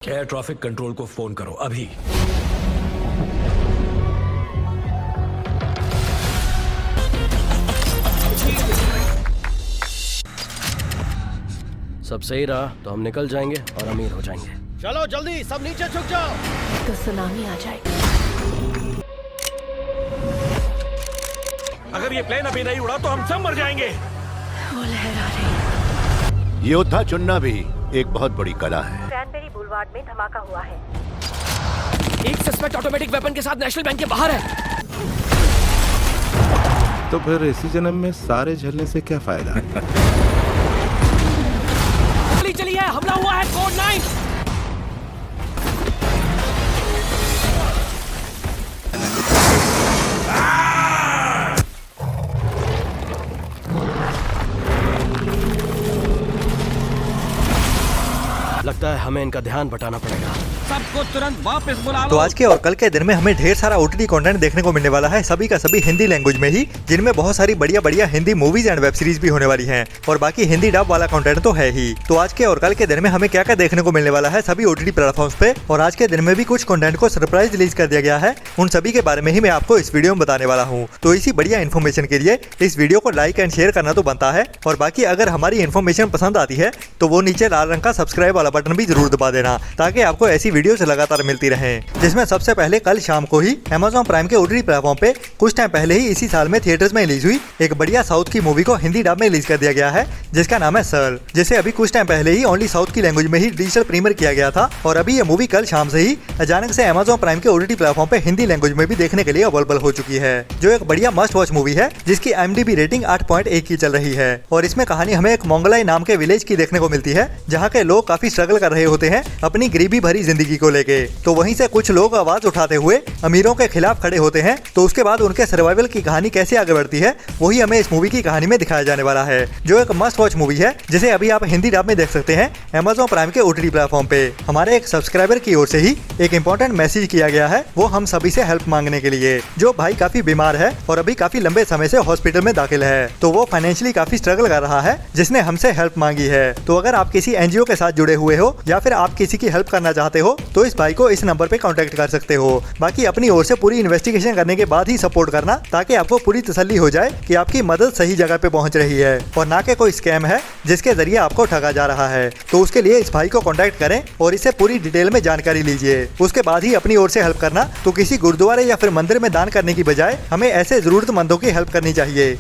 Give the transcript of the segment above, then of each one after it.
Air traffic control को phone करो अभी। सब सही रहा तो हम निकल जाएंगे और अमीर हो जाएंगे। चलो जल्दी, सब नीचे झुक जाओ। तो सुनामी आ जाएगी। अगर ये प्लेन अभी नहीं उड़ा तो हम सब मर जाएंगे। वो लहर आ रही। योद्धा चुनना भी एक बहुत बड़ी कला है। क्रैनबेरी बुलवार्ड में धमाका हुआ है। एक सस्पेक्ट ऑटोमेटिक वेपन के साथ नेशनल बैंक के बाहर है। तो फिर इसी जन्म में सारे झेलने से क्या फायदा? चली है, हमला हुआ है। कोड 9। लगता है हमें इनका ध्यान बटाना पड़ेगा। सबको तुरंत वापस बुला लो। तो आज के और कल के दिन में हमें ढेर सारा ओटीटी कंटेंट देखने को मिलने वाला है, सभी का सभी हिंदी लैंग्वेज में ही, जिनमें बहुत सारी बढ़िया Hindi movies and web series भी होने वाली हैं और बाकी हिंदी डब वाला कंटेंट तो है ही। तो आज के और कल के दिन में हमें क्या क्या देखने को मिलने वाला है सभी ओटीटी प्लेटफॉर्म्स पे, और आज के दिन में भी कुछ कंटेंट को सरप्राइज रिलीज कर दिया गया है, उन सभी के बारे में ही मैं आपको इस वीडियो में बताने वाला हूँ। तो इसी बढ़िया इन्फॉर्मेशन के लिए इस वीडियो को लाइक एंड शेयर करना तो बनता है, और बाकी अगर हमारी इन्फॉर्मेशन पसंद आती है तो वो नीचे लाल रंग का सब्सक्राइब वाला बटन भी जरूर दबा देना, ताकि आपको ऐसी वीडियोस लगातार मिलती रहें। जिसमें सबसे पहले कल शाम को ही Amazon प्राइम के ओटीटी प्लेटफॉर्म पे कुछ टाइम पहले ही इसी साल में थिएटर्स में रिलीज हुई एक बढ़िया साउथ की मूवी को हिंदी डब में रिलीज कर दिया गया है, जिसका नाम है सर, जिसे अभी कुछ टाइम पहले ही ओनली साउथ की लैंग्वेज में ही डिजिटल प्रीमियर किया गया था, और अभी ये मूवी कल शाम से ही अचानक से Amazon प्राइम के ओटीटी प्लेटफॉर्म पे हिंदी लैंग्वेज में भी देखने के लिए अवेलेबल हो चुकी है, जो एक बढ़िया मस्ट वॉच मूवी है, जिसकी IMDb रेटिंग 8.1 की चल रही है। और इसमें कहानी हमें एक मोंगलाई नाम के विलेज की देखने को मिलती है, जहाँ के लोग काफी स्ट्रगल कर रहे होते हैं अपनी गरीबी भरी जिंदगी को लेके। तो वहीं से कुछ लोग आवाज उठाते हुए अमीरों के खिलाफ खड़े होते हैं, तो उसके बाद उनके सर्वाइवल की कहानी कैसे आगे बढ़ती है वही हमें इस मूवी की कहानी में दिखाया जाने वाला है, जो एक मस्ट वॉच मूवी है, जिसे अभी आप हिंदी डब में देख सकते हैं Amazon प्राइम के ओटीटी प्लेटफॉर्म पे। हमारे एक सब्सक्राइबर की ओर से ही एक इंपॉर्टेंट मैसेज किया गया है, वो हम सभी से हेल्प मांगने के लिए। जो भाई काफी बीमार है और अभी काफी लंबे समय से हॉस्पिटल में दाखिल है, तो वो फाइनेंशियली काफी स्ट्रगल कर रहा है, जिसने हमसे हेल्प मांगी है। तो अगर आप किसी NGO के साथ जुड़े हुए हो या फिर आप किसी की हेल्प करना चाहते हो तो इस भाई को इस नंबर पे कांटेक्ट कर सकते हो। बाकी अपनी ओर से पूरी इन्वेस्टिगेशन करने के बाद ही सपोर्ट करना, ताकि आपको पूरी तसल्ली हो जाए कि आपकी मदद सही जगह पे पहुंच रही है और ना कि कोई स्कैम है जिसके जरिए आपको ठगा जा रहा है। तो उसके लिए इस भाई को कांटेक्ट करें और इससे पूरी डिटेल में जानकारी लीजिए, उसके बाद ही अपनी ओर से हेल्प करना। तो किसी गुरुद्वारे या फिर मंदिर में दान करने की बजाय हमें ऐसे जरूरतमंदों की हेल्प करनी चाहिए।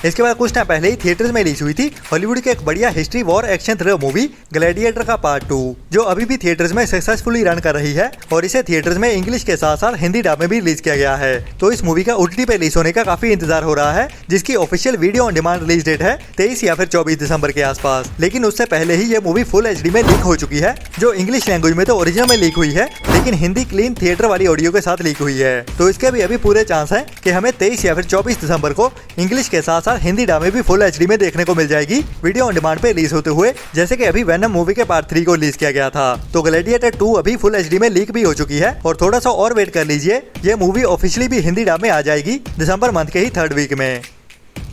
इसके बाद कुछ टाइम पहले ही थिएटर्स में रिलीज हुई थी हॉलीवुड की एक बढ़िया history war action thriller movie gladiator का पार्ट 2, जो अभी भी थिएटर्स में सक्सेसफुली रन कर रही है, और इसे थिएटर्स में इंग्लिश के साथ साथ हिंदी डब में भी रिलीज किया गया है। तो इस मूवी का ओटीटी पे रिलीज होने का काफी इंतजार हो रहा है, जिसकी official video on demand release date है 23 या फिर 24 दिसंबर के आसपास। लेकिन उससे पहले ही ये मूवी फुल HD में लीक हो चुकी है, जो इंग्लिश लैंग्वेज में तो ओरिजिनल में लीक हुई है, लेकिन हिंदी क्लीन थिएटर वाली ऑडियो के साथ लीक हुई है। तो इसके भी अभी पूरे चांस है कि हमें 23 या फिर 24 दिसंबर को इंग्लिश के साथ साथ हिंदी डब में भी फुल HD में देखने को मिल जाएगी, वीडियो ऑन डिमांड पे रिलीज होते हुए, जैसे कि अभी वेनम मूवी के पार्ट 3 को रिलीज किया गया था। तो ग्लैडिएटर 2 अभी फुल HD में लीक भी हो चुकी है, और थोड़ा सा और वेट कर लीजिए, ये मूवी ऑफिशियली भी हिंदी डब में आ जाएगी दिसंबर मंथ के ही 3rd वीक में।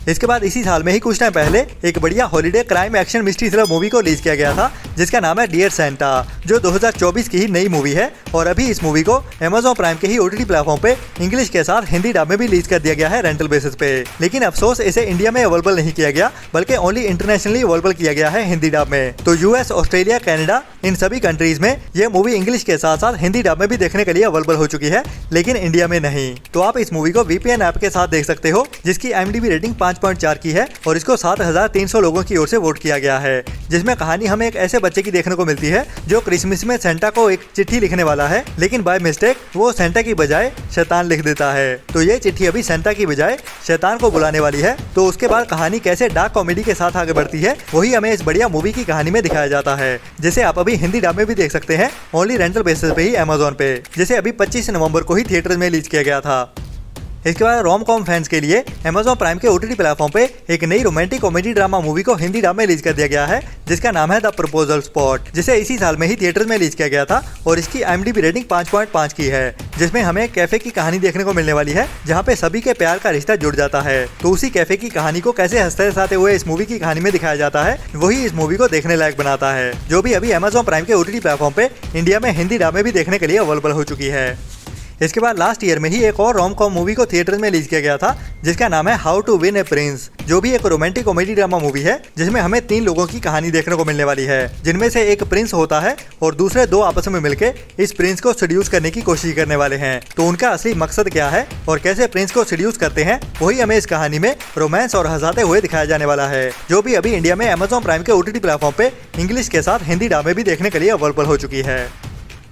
इसके बाद इसी साल में ही कुछ टाइम पहले एक बढ़िया holiday crime action mystery thriller movie को रिलीज किया गया था, जिसका नाम है डियर सेंटा, जो 2024 की ही नई मूवी है, और अभी इस मूवी को Amazon प्राइम के ही ओटीटी प्लेटफॉर्म पे इंग्लिश के साथ हिंदी डब में भी रिलीज कर दिया गया है रेंटल बेसिस पे। लेकिन अफसोस इसे इंडिया में अवेलेबल नहीं किया गया, बल्कि ओनली इंटरनेशनली अवेलेबल किया गया है हिंदी डब में। तो US, ऑस्ट्रेलिया, कनाडा, इन सभी कंट्रीज में यह मूवी इंग्लिश के साथ साथ हिंदी डब में भी देखने के लिए अवेलेबल हो चुकी है, लेकिन इंडिया में नहीं। तो आप इस मूवी को VPN ऐप के साथ देख सकते हो, जिसकी IMDb रेटिंग 5.4 की है, और इसको 7300 लोगों की ओर से वोट किया गया है। जिसमें कहानी हमें एक ऐसे बच्चे की देखने को मिलती है जो क्रिसमस में सेंटा को एक चिट्ठी लिखने वाला है, लेकिन बाय मिस्टेक वो सेंटा की बजाय शैतान लिख देता है। तो ये चिट्ठी अभी सेंटा की बजाय शैतान को बुलाने वाली है। तो उसके बाद कहानी कैसे डार्क कॉमेडी के साथ आगे बढ़ती है, वही हमें इस बढ़िया मूवी की कहानी में दिखाया जाता है, जिसे आप अभी हिंदी डब में भी देख सकते हैं ओनली रेंटल बेसिस पे ही Amazon पे, जिसे अभी 25 नवंबर को ही थिएटर में रिलीज किया गया था। इसके बाद रोम कॉम फैंस के लिए Amazon प्राइम के OTT प्लेटफॉर्म पे एक नई रोमांटिक कॉमेडी ड्रामा मूवी को हिंदी डब में रिलीज कर दिया गया है, जिसका नाम है द प्रपोजल स्पॉट, जिसे इसी साल में ही थिएटर में रिलीज किया गया था और इसकी IMDb रेटिंग 5.5 की है, जिसमें हमें एक कैफे की कहानी देखने को मिलने वाली है जहाँ पे सभी के प्यार का रिश्ता जुड़ जाता है। तो उसी कैफे की कहानी को कैसे हंसते हंसाते हुए इस मूवी की कहानी में दिखाया जाता है, वही इस मूवी को देखने लायक बनाता है, जो भी अभी Amazon प्राइम के OTT प्लेटफॉर्म पे इंडिया में हिंदी डब में भी देखने के लिए अवेलेबल हो चुकी है। इसके बाद लास्ट ईयर में ही एक और रोम कॉम मूवी को थिएटर में रिलीज किया गया था, जिसका नाम है how to win a prince, जो भी एक रोमांटिक कॉमेडी ड्रामा मूवी है, जिसमें हमें 3 लोगों की कहानी देखने को मिलने वाली है, जिनमें से एक प्रिंस होता है और दूसरे 2 आपस में मिलकर इस प्रिंस को सेड्यूस करने की कोशिश करने वाले हैं। तो उनका असली मकसद क्या है और कैसे प्रिंस को सेड्यूस करते हैं, वही हमें इस कहानी में रोमांस और हंसाते हुए दिखाया जाने वाला है, जो भी अभी इंडिया में Amazon प्राइम के OTT प्लेटफॉर्म पे इंग्लिश के साथ हिंदी डब में भी देखने के लिए अवेलेबल हो चुकी है।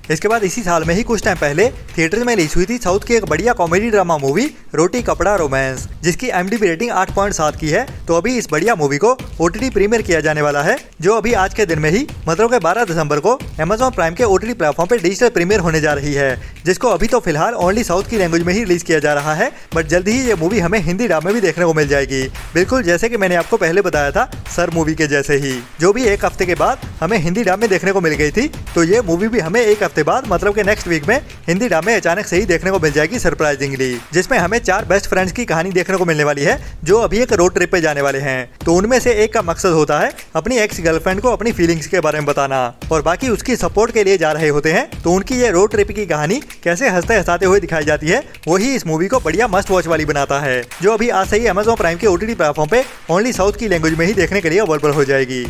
इसके बाद इसी साल में ही कुछ टाइम पहले थिएटर में रिलीज हुई थी साउथ की एक बढ़िया कॉमेडी ड्रामा मूवी रोटी कपड़ा रोमांस, जिसकी IMDb रेटिंग 8.7 की है। तो अभी इस बढ़िया मूवी को OTT प्रीमियर किया जाने वाला है, जो अभी आज के दिन में ही मतलब के 12 दिसंबर को Amazon प्राइम के OTT प्लेटफॉर्म पे डिजिटल प्रीमियर होने जा रही है, जिसको अभी तो फिलहाल ओनली साउथ की लैंग्वेज में ही रिलीज किया जा रहा है, बट जल्दी ही ये मूवी हमें हिंदी डब में भी देखने को मिल जाएगी, बिल्कुल जैसे कि मैंने आपको पहले बताया था सर मूवी के जैसे ही, जो भी एक हफ्ते के बाद हमें हिंदी डब में देखने को मिल गई थी। तो ये मूवी भी हमें एक हफ्ते बाद मतलब के नेक्स्ट वीक में हिंदी डब में अचानक से ही देखने को मिल जाएगी सरप्राइजिंगली, जिसमें हमें 4 बेस्ट फ्रेंड्स की कहानी देखने को मिलने वाली है, जो अभी एक रोड ट्रिप पे जाने वाले हैं। तो उनमें से एक का मकसद होता है अपनी एक्स गर्लफ्रेंड को अपनी फीलिंग्स के बारे में बताना और बाकी उसकी सपोर्ट के लिए जा रहे होते हैं। तो उनकी ये रोड ट्रिप की कहानी कैसे हंसते हंसाते हुए दिखाई जाती है, वही इस मूवी को बढ़िया मस्ट वॉच वाली बनाता है, जो अभी आज से ही Amazon प्राइम के OTT प्लेटफॉर्म पे ओनली साउथ की लैंग्वेज में ही देखने के लिए अवेलेबल हो जाएगी।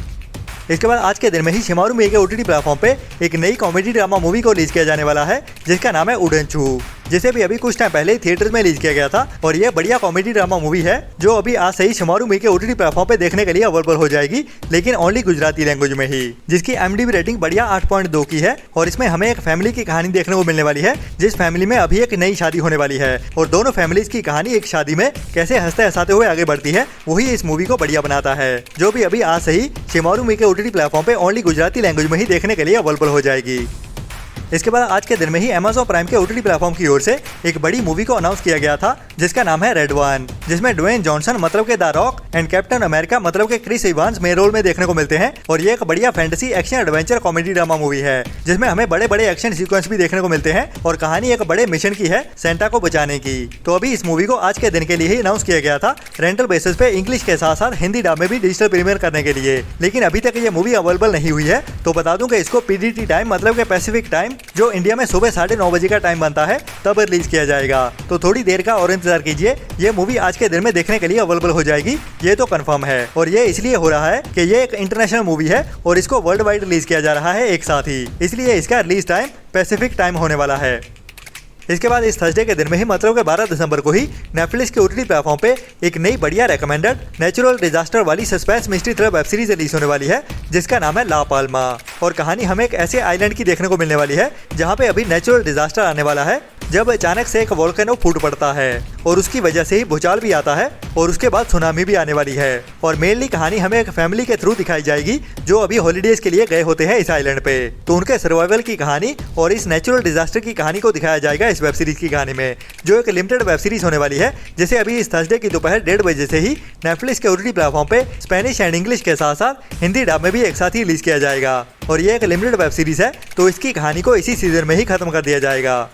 इसके बाद आज के दिन में ही शिमारू में के OTT प्लेटफॉर्म पे एक नई कॉमेडी ड्रामा मूवी को रिलीज किया जाने वाला है, जिसका नाम है उड़न छू, जिसे भी अभी कुछ टाइम पहले थिएटर में रिलीज किया गया था। और ये बढ़िया कॉमेडी ड्रामा मूवी है, जो अभी आज से ही शिमारू में के OTT प्लेटफॉर्म पे देखने के लिए अवेलेबल हो जाएगी, लेकिन ओनली गुजराती लैंग्वेज में ही, जिसकी IMDb रेटिंग बढ़िया 8.2 की है। और इसमें हमें एक फैमिली की कहानी देखने को मिलने वाली है, जिस फैमिली में अभी एक नई शादी होने वाली है और दोनों फैमिलीज की कहानी एक शादी में कैसे हंसते हंसाते हुए आगे बढ़ती है, वही इस मूवी को बढ़िया बनाता है, जो भी अभी आज से ही शिमारू में के OTT प्लेटफॉर्म पे ओनली गुजराती लैंग्वेज में ही देखने के लिए अवेलेबल हो जाएगी। इसके बाद आज के दिन में ही Amazon प्राइम के OTT प्लेटफॉर्म की ओर से एक बड़ी मूवी को अनाउंस किया गया था, जिसका नाम है रेड वन, जिसमें ड्वेन जॉनसन मतलब के the rock and captain America मतलब के क्रिस इवांस मेन रोल में देखने को मिलते हैं। और ये एक बढ़िया fantasy action adventure comedy drama movie है, जिसमें हमें बड़े बड़े एक्शन सीक्वेंस भी देखने को मिलते हैं और कहानी एक बड़े मिशन की है, सेंटा को बचाने की। तो अभी इस मूवी को आज के दिन के लिए ही अनाउंस किया गया था रेंटल बेसिस पे इंग्लिश के साथ साथ हिंदी डब में भी डिजिटल प्रीमियर करने के लिए, लेकिन अभी तक ये मूवी अवेलेबल नहीं हुई है। तो बता दूं कि इसको PDT टाइम मतलब के पैसिफिक टाइम, जो इंडिया में सुबह 9:30 बजे का टाइम बनता है, तब रिलीज किया जाएगा। तो थोड़ी देर का और इंतजार कीजिए, ये मूवी आज के दिन में देखने के लिए अवेलेबल हो जाएगी, ये तो कंफर्म है। और ये इसलिए हो रहा है कि ये एक इंटरनेशनल मूवी है और इसको वर्ल्ड वाइड रिलीज किया जा रहा है एक साथ ही, इसलिए इसका रिलीज टाइम पैसिफिक टाइम होने वाला है। इसके बाद इस थर्सडे के दिन में ही मतलब के 12 दिसंबर को ही नेटफ्लिक्स के OTT प्लेटफॉर्म पे एक नई बढ़िया रेकमेंडेड नेचुरल डिजास्टर वाली suspense mystery thriller web series release होने वाली है, जिसका नाम है ला पाल्मा। और कहानी हमें एक ऐसे आइलैंड की देखने को मिलने वाली है जहाँ पे अभी नेचुरल डिजास्टर आने वाला है, जब अचानक से एक वोल्केनो फूट पड़ता है और उसकी वजह से ही भूचाल भी आता है और उसके बाद सुनामी भी आने वाली है। और मेनली कहानी हमें एक फैमिली के थ्रू दिखाई जाएगी, जो अभी हॉलीडेज के लिए गए होते हैं इस आइलैंड पे। तो उनके सर्वाइवल की कहानी और इस नेचुरल डिजास्टर की कहानी को दिखाया जाएगा इस वेब सीरीज की कहानी में, जो एक लिमिटेड वेब सीरीज होने वाली है, जिसे अभी इस थर्सडे की दोपहर 1:30 बजे से ही नेटफ्लिक्स के OTT प्लेटफॉर्म पे स्पेनिश एंड इंग्लिश के साथ साथ हिंदी डब में भी एक साथ ही रिलीज किया जाएगा। और ये एक लिमिटेड वेब सीरीज है, तो इसकी कहानी को इसी सीजन में ही खत्म कर दिया जाएगा।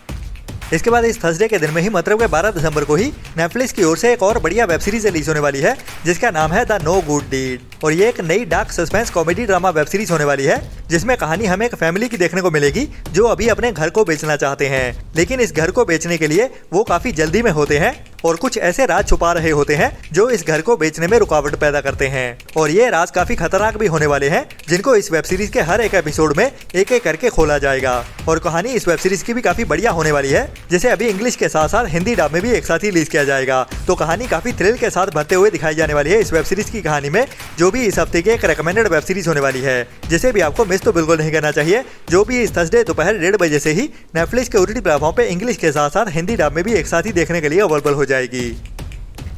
इसके बाद इस थर्सडे के दिन में ही मतलब के 12 दिसंबर को ही नेटफ्लिक्स की ओर से एक और बढ़िया वेब सीरीज रिलीज होने वाली है, जिसका नाम है द नो गुड डीड। और ये एक नई dark suspense comedy drama web series होने वाली है, जिसमें कहानी हमें एक फैमिली की देखने को मिलेगी, जो अभी अपने घर को बेचना चाहते हैं, लेकिन इस घर को बेचने के लिए वो काफी जल्दी में होते हैं और कुछ ऐसे राज छुपा रहे होते हैं जो इस घर को बेचने में रुकावट पैदा करते हैं। और ये राज काफी खतरनाक भी होने वाले हैं, जिनको इस वेब सीरीज के हर एक एपिसोड में एक एक करके खोला जाएगा। और कहानी इस वेब सीरीज की भी काफी बढ़िया होने वाली है, जिसे अभी इंग्लिश के साथ साथ हिंदी डब में भी एक साथ ही रिलीज किया जाएगा। तो कहानी काफी थ्रिल के साथ भरते हुए दिखाई जाने वाली है इस वेब सीरीज की कहानी में, जो भी इस हफ्ते की एक रेकमेंडेड वेब सीरीज होने वाली है, जिसे भी आपको मिस तो बिल्कुल नहीं करना चाहिए, जो भी इस थर्सडे दोपहर 1:30 बजे से ही नेटफ्लिक्स के OTT प्लेटफॉर्म पे इंग्लिश के साथ साथ हिंदी डब में भी एक साथ ही देखने के लिए अवेलेबल हो जाएगी।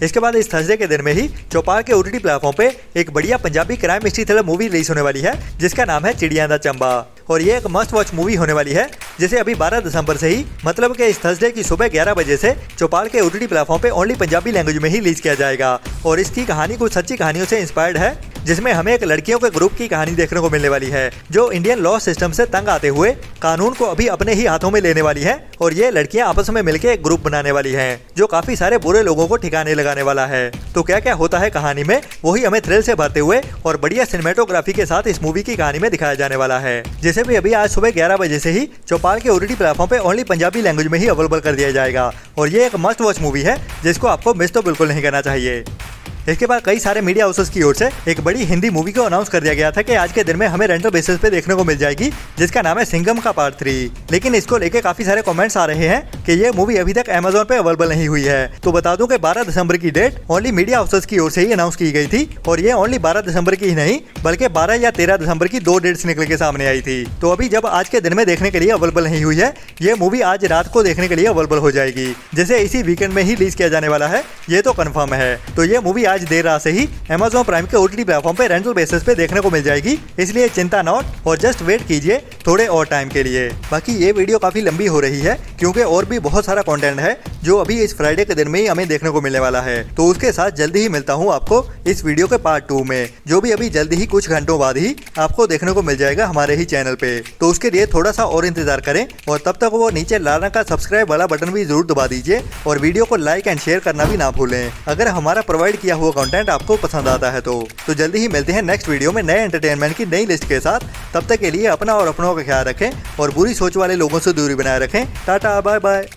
इसके बाद इस थर्सडे के दिन में ही चौपाल के OTT प्लेटफॉर्म पे एक बढ़िया Punjabi crime mystery thriller movie release होने वाली है, जिसका नाम है चिड़िया दा चंबा। और ये एक मस्ट वॉच मूवी होने वाली है, जिसे अभी 12 दिसंबर से ही मतलब कि इस थर्सडे की सुबह 11 बजे से चौपाल के OTT प्लेटफॉर्म पे ओनली पंजाबी लैंग्वेज में ही रिलीज किया जाएगा। और इसकी कहानी कुछ सच्ची कहानियों से इंस्पायर्ड है, जिसमें हमें एक लड़कियों के ग्रुप की कहानी देखने को मिलने वाली है जो इंडियन लॉ सिस्टम से तंग आते हुए कानून को अभी अपने ही हाथों में लेने वाली है। और ये लड़कियां आपस में मिलकर एक ग्रुप बनाने वाली हैं जो काफी सारे बुरे लोगों को ठिकाने लगाने वाला है। तो क्या क्या होता है कहानी में, वही हमें थ्रिल से भरते हुए और बढ़िया सिनेमेटोग्राफी के साथ इस मूवी की कहानी में दिखाया जाने वाला है, जिसे भी अभी आज सुबह 11 बजे से ही चौपाल के OTT प्लेटफॉर्म पे ओनली पंजाबी लैंग्वेज में ही अवेलेबल कर दिया जाएगा। और ये एक मस्ट वॉच मूवी है जिसको आपको मिस तो बिल्कुल नहीं करना चाहिए। इसके बाद कई सारे मीडिया हाउसेस की ओर से एक बड़ी हिंदी मूवी को अनाउंस कर दिया गया था कि आज के दिन में हमें रेंटल बेसिस पे देखने को मिल जाएगी, जिसका नाम है सिंघम का पार्ट 3। लेकिन इसको लेके काफी सारे कमेंट्स आ रहे हैं कि ये मूवी अभी तक अमेज़न पे अवेलेबल नहीं हुई है। तो बता दूं कि 12 दिसंबर की डेट ओनली मीडिया हाउसेस की ओर से ही अनाउंस की गई थी और ये ओनली 12 दिसंबर की ही नहीं बल्कि 12 या 13 दिसंबर की 2 डेट्स निकल के सामने आई थी। तो अभी जब आज के दिन में देखने के लिए अवेलेबल नहीं हुई है, ये मूवी आज रात को देखने के लिए अवेलेबल हो जाएगी, जिसे इसी वीकेंड में ही रिलीज किया जाने वाला है, ये तो कंफर्म है। तो ये मूवी आज देर रात से ही Amazon प्राइम के OTT प्लेटफॉर्म पे रेंटल बेसिस पे देखने को मिल जाएगी, इसलिए चिंता नॉट और जस्ट वेट कीजिए थोड़े और टाइम के लिए। बाकी ये वीडियो काफी लंबी हो रही है क्योंकि और भी बहुत सारा कंटेंट है जो अभी इस फ्राइडे के दिन में ही हमें देखने को मिलने वाला है। तो उसके साथ जल्दी ही मिलता हूँ आपको इस वीडियो के पार्ट 2 में, जो भी अभी जल्दी ही कुछ घंटों बाद ही आपको देखने को मिल जाएगा हमारे ही चैनल पे। तो उसके लिए थोड़ा सा और इंतजार करें और तब तक वो नीचे लाल रंग का सब्सक्राइब वाला बटन भी जरूर दबा दीजिए और वीडियो को लाइक एंड शेयर करना भी ना भूलें अगर हमारा प्रोवाइड किया हुआ कंटेंट आपको पसंद आता है। तो जल्दी ही मिलते हैं नेक्स्ट वीडियो में नए एंटरटेनमेंट की नई लिस्ट के साथ। तब तक के लिए अपना और अपनों का ख्याल रखें और बुरी सोच वाले लोगों से दूरी बनाए रखें। Tata bye bye.